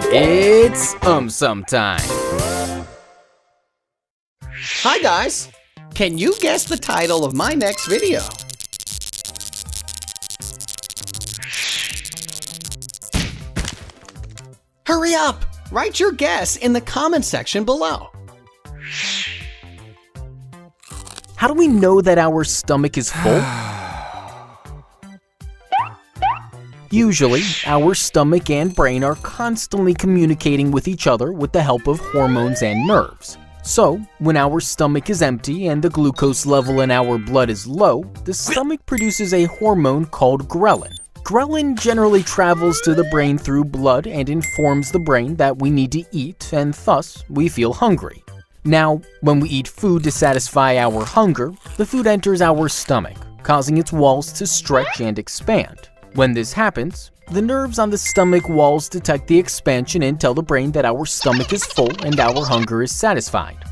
It's Sum time. Hi guys! Can you guess the title of my next video? Hurry up! Write your guess in the comment section below. How do we know that our stomach is full? Usually, our stomach and brain are constantly communicating with each other with the help of hormones and nerves. So, when our stomach is empty and the glucose level in our blood is low, the stomach produces a hormone called ghrelin. Ghrelin generally travels to the brain through blood and informs the brain that we need to eat, and thus, we feel hungry. Now, when we eat food to satisfy our hunger, the food enters our stomach, causing its walls to stretch and expand. When this happens, the nerves on the stomach walls detect the expansion and tell the brain that our stomach is full and our hunger is satisfied.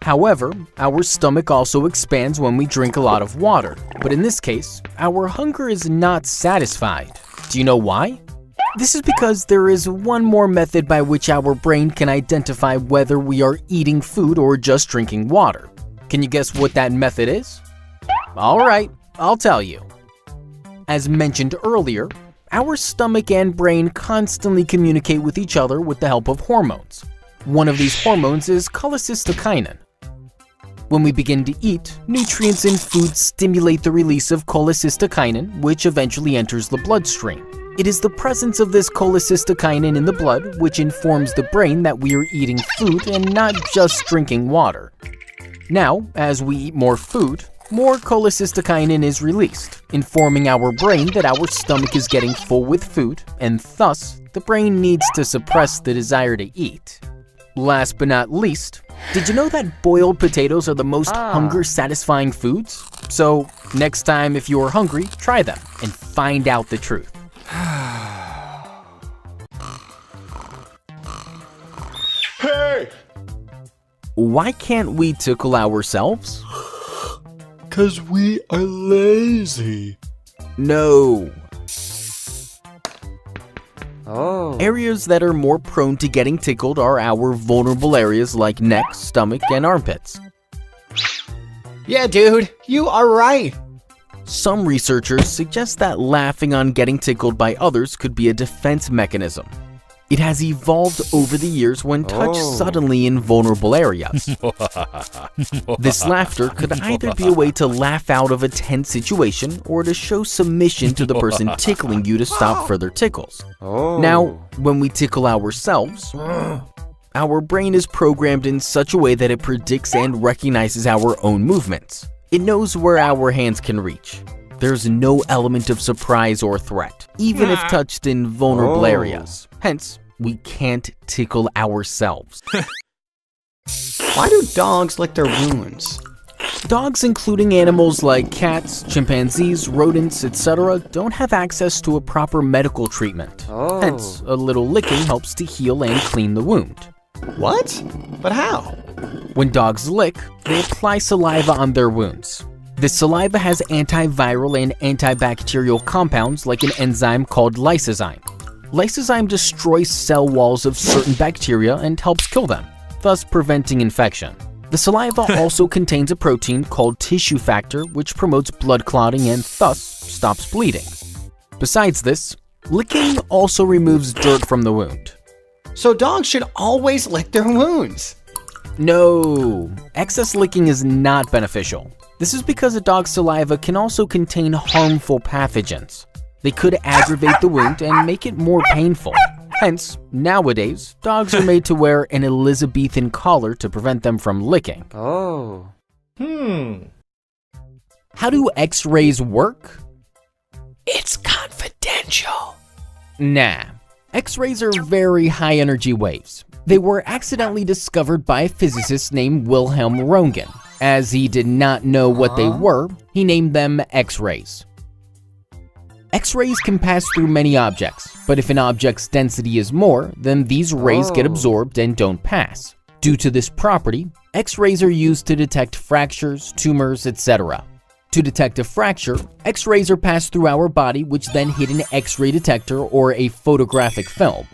However, our stomach also expands when we drink a lot of water, but in this case, our hunger is not satisfied. Do you know why? This is because there is one more method by which our brain can identify whether we are eating food or just drinking water. Can you guess what that method is? Alright, I'll tell you. As mentioned earlier, our stomach and brain constantly communicate with each other with the help of hormones. One of these hormones is cholecystokinin. When we begin to eat, nutrients in food stimulate the release of cholecystokinin, which eventually enters the bloodstream. It is the presence of this cholecystokinin in the blood which informs the brain that we are eating food and not just drinking water. Now, as we eat more food, more cholecystokinin is released, informing our brain that our stomach is getting full with food, and thus, the brain needs to suppress the desire to eat. Last but not least, did you know that boiled potatoes are the most hunger-satisfying foods? So, next time if you are hungry, try them and find out the truth. Hey! Why can't we tickle ourselves? 'Cause we are lazy. No. Areas that are more prone to getting tickled are our vulnerable areas like neck, stomach, and armpits. Yeah, dude, you are right. Some researchers suggest that laughing on getting tickled by others could be a defense mechanism. It has evolved over the years when touched suddenly in vulnerable areas. This laughter could either be a way to laugh out of a tense situation or to show submission to the person tickling you to stop further tickles. Now, when we tickle ourselves, our brain is programmed in such a way that it predicts and recognizes our own movements. It knows where our hands can reach. There's no element of surprise or threat, even if touched in vulnerable areas. Hence, we can't tickle ourselves. Why do dogs lick their wounds? Dogs, including animals like cats, chimpanzees, rodents, etc., don't have access to a proper medical treatment. Hence, a little licking helps to heal and clean the wound. What? But how? When dogs lick, they apply saliva on their wounds. This saliva has antiviral and antibacterial compounds like an enzyme called lysozyme. Lysozyme destroys cell walls of certain bacteria and helps kill them, thus preventing infection. The saliva also contains a protein called tissue factor which promotes blood clotting and thus stops bleeding. Besides this, licking also removes dirt from the wound. So dogs should always lick their wounds. No, excess licking is not beneficial. This is because a dog's saliva can also contain harmful pathogens. They could aggravate the wound and make it more painful. Hence, nowadays, dogs are made to wear an Elizabethan collar to prevent them from licking. How do X-rays work? It's confidential. Nah. X-rays are very high-energy waves. They were accidentally discovered by a physicist named Wilhelm Röntgen. As he did not know what they were, he named them X-rays. X-rays can pass through many objects, but if an object's density is more, then these rays get absorbed and don't pass. Due to this property, X-rays are used to detect fractures, tumors, etc. To detect a fracture, X-rays are passed through our body which then hit an X-ray detector or a photographic film.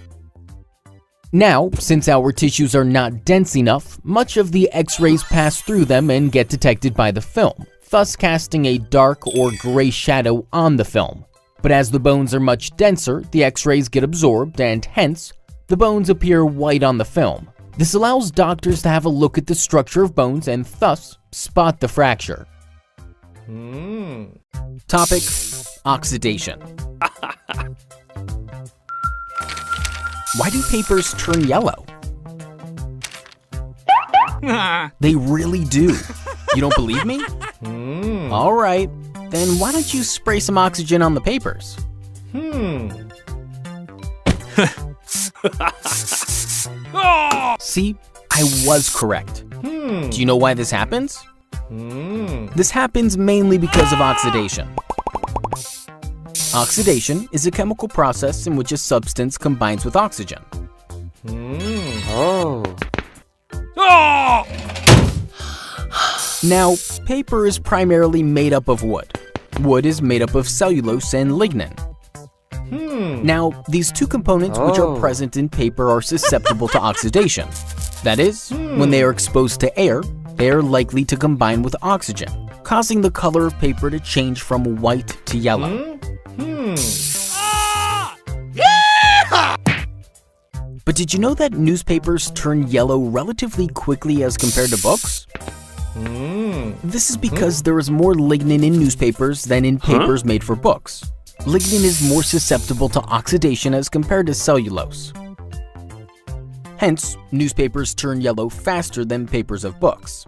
Now, since our tissues are not dense enough, much of the X-rays pass through them and get detected by the film, thus casting a dark or gray shadow on the film. But as the bones are much denser, the X-rays get absorbed and hence, the bones appear white on the film. This allows doctors to have a look at the structure of bones and thus spot the fracture. Topic: oxidation. Why do papers turn yellow? They really do. You don't believe me? Alright, then why don't you spray some oxygen on the papers? See, I was correct. Do you know why this happens? This happens mainly because of oxidation. Oxidation is a chemical process in which a substance combines with oxygen. Now, paper is primarily made up of wood. Wood is made up of cellulose and lignin. Now, these two components which are present in paper are susceptible to oxidation. That is, when they are exposed to air, they are likely to combine with oxygen, causing the color of paper to change from white to yellow. But did you know that newspapers turn yellow relatively quickly as compared to books? This is because there is more lignin in newspapers than in papers made for books. Lignin is more susceptible to oxidation as compared to cellulose. Hence, newspapers turn yellow faster than papers of books.